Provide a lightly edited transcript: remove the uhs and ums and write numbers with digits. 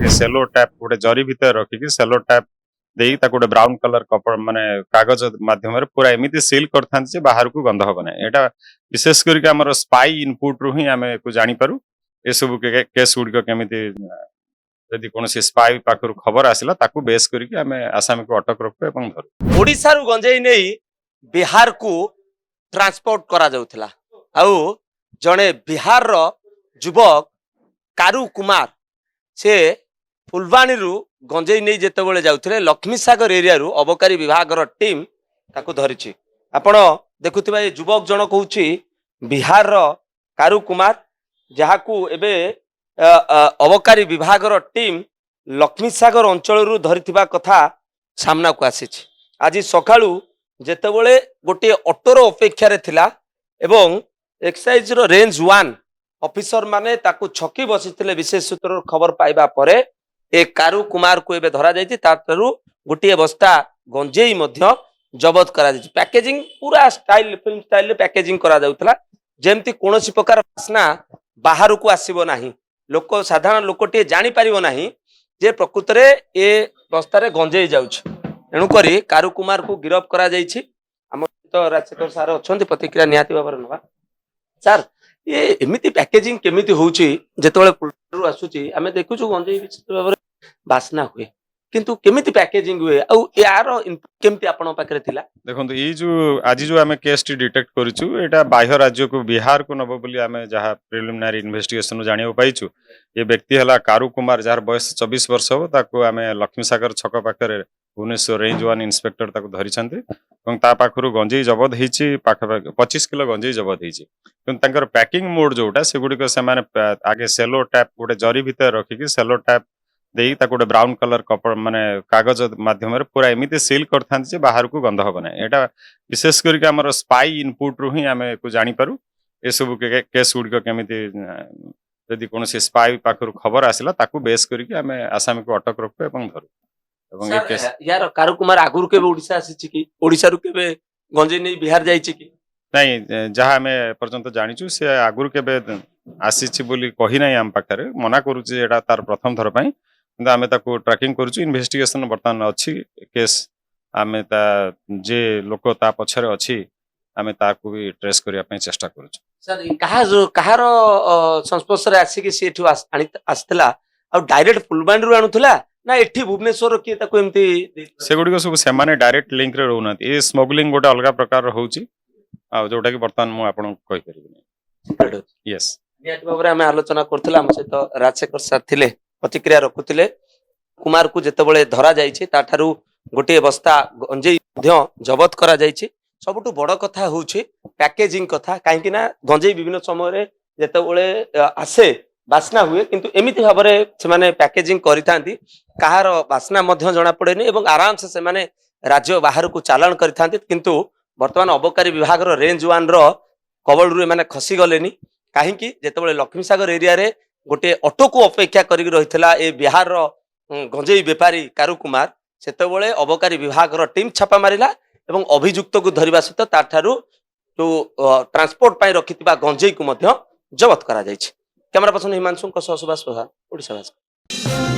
रखिक सेलो tap गोटे जरी भितर रखिक सेलो tap देई ताको गोटे ब्राउन कलर कपड़ा माने कागज माध्यम पूरा एमती सिल कर बाहर को गंध हम ना यहाँ विशेष करके आम स्पाई इनपुट रु ही आम जानी पारू ए सब केस गुड़िक केमी जदि कौन स्पाई पाखर खबर आसला ताकू बेस करके आम आसामी को अटक रखू और धरू। ओडिशा रु गंजेई नहीं बिहार को ट्रांसपोर्ट करा जाउथला आउ जड़े बिहार रो युवक कारू कुमार से फुलवाणी रु गंजेई नहीं जेतेबेले जाउथले लक्ष्मी सागर एरिया रु अबकारी विभाग रो टीम ताकू धरिछि। आपण देखुथिबा ए युवक जण कहूछि बिहार रो कारू कुमार जहाकू एबे अबकारी विभाग रो टीम लक्ष्मी सागर अंचल रु धरिथिबा कथा सामना को आसीछि। आज सकाळू जेतेबेले गोटे ऑटोर अपेक्षा रे थिला एवं एक्साइज रो रेंज 1 ऑफिसर माने ताकू छकी बसिथिले विशेष सूत्र खबर पाइबा परे ए कारू कुमार को एबे धरा जायछि तारु गोटे बस्ता गंजेई मध्य जबत करा जायछि। पैकेजिंग पूरा स्टाइल फिल्म स्टाइल रे पैकेजिंग करा जाउतला जेमति कोनोसी प्रकार वासना बाहर को आसीबो नाही लोक साधारण लोकटे जानि परिबो नाही जे प्रकृत रे ए बस्ता रे गंजेई जाउछि। एणु करी कारू कुमार को गिरफ्त करा जायछि। हम तो राजशेखर सार अछंती प्रतिक्रिया निहाती बाबर नबा सर ये एमिति पैकेजिंग केमिति होउछि जेतबेले पुलरु आसुछि आमे देखुछु गंजेई विचित्र बाबर बासना हुए किंतु केमिति पैकेजिंग हुए आ यार केमिति आपण पाखरे थिला देखंतु ई जो आज जो आमे केस टी डिटेक्ट करिछु एटा बाह्य राज्य को बिहार को नबो बोली आमे जहा प्रिलिमिनरी इन्वेस्टिगेशन जानियो पाइछु। ये व्यक्ति हला कारू कुमार जार बयस 24 वर्ष हो ताको आमे लक्ष्मी सागर छक पाखरे भुवनेश्वर रेंज 1 इंस्पेक्टर ताको धरि छन्ते এবং ता पाखरु गंजेई जबत हिची पाख 25 किलो गंजेई जबत हिची किंतु तांकर पैकिंग मोड जोटा सेगुडी को से माने आगे सेलो टैप गोटे जरी भितर रखिक सेलो टैप देई ताको गोटे ब्राउन कलर कपड़ा माने कागज माध्यम पूरा एमती सिल कर बाहर को गंध हम ना यहाँ विशेष करके आम स्पाई इनपुट रु ही आम जानी पारू ए सब केस गुड़िक केमी जदि कौन स्पाई पाखर खबर आसला ताकू बेस करके आम आसामी को अटक रखू और धरू। यार कारू कुमार आगुरु केबे ओडिशा आसीछि कि ओडिशा रु केबे गंजेई नहीं बिहार जाईछि कि नहीं जहाँ आम पर्यंत जानिछु से आगुरु केबे आसीछि बोली कहि नाही आम पाखरे मना करूछि एटा तार प्रथम थर पई किंतु आमे ताको ट्रैकिंग करूछु इन्वेस्टिगेशन वर्तमान अछि केस आमे ता जे लोक ता पछरे अछि आमे ताको भी ट्रेस करिया पई चेष्टा करूछु। सर कहार संस्पर्श रे आसी कि से एठु आस्तला आ डायरेक्ट फुलबाणी रु आनुथला ना एठी भुवनेश्वर के ताको एमती से गुडी को सब से माने डायरेक्ट लिंक रे रहउना ए स्मगलिंग गोटे अलगा प्रकार होउची आ जोटा कि वर्तमान मु आपन कहि परिबिनी। यस नियात बाबरे हमें आलोचना करथला हम से तो राजशेखर सर थिले प्रतिक्रिया रखुथिले कुमार को जेतेबेले धरा जायछि ताठारु गोटे बस्ता गंजेई मध्य जबत करा जायछि। सबटु बड़ कथा होउछि पैकेजिंग कथा काहेकि ना गंजेई विभिन्न समय रे जेतेबेले आसे बासना हुए किंतु एमिति भाबरे से माने पैकेजिंग करिथांती कहार बासना मध्य जणा पड़ेनी एवं आराम से माने राज्य बाहर को चालान करिथांती किंतु वर्तमान अबकारी विभाग रो रेंज 1 रो कबल रु माने खसी गलेनी काहेकि जेतेबेले लक्ष्मी सागर एरिया रे गोटे ऑटो को अपेक्षा करी रहितला ए बिहार रो गंजेई व्यापारी कारू कुमार सेतेबेले अबकारी विभाग रो टीम छापा मारिला एवं अभियुक्त को धरिबा सहित ताठारु जो ट्रांसपोर्ट पाई रखितिबा गंजेई को मध्य जबत करा जायछि। कैमरा पर्सन हिमांशु को सुभाष प्रधान ओडिशा भाषा।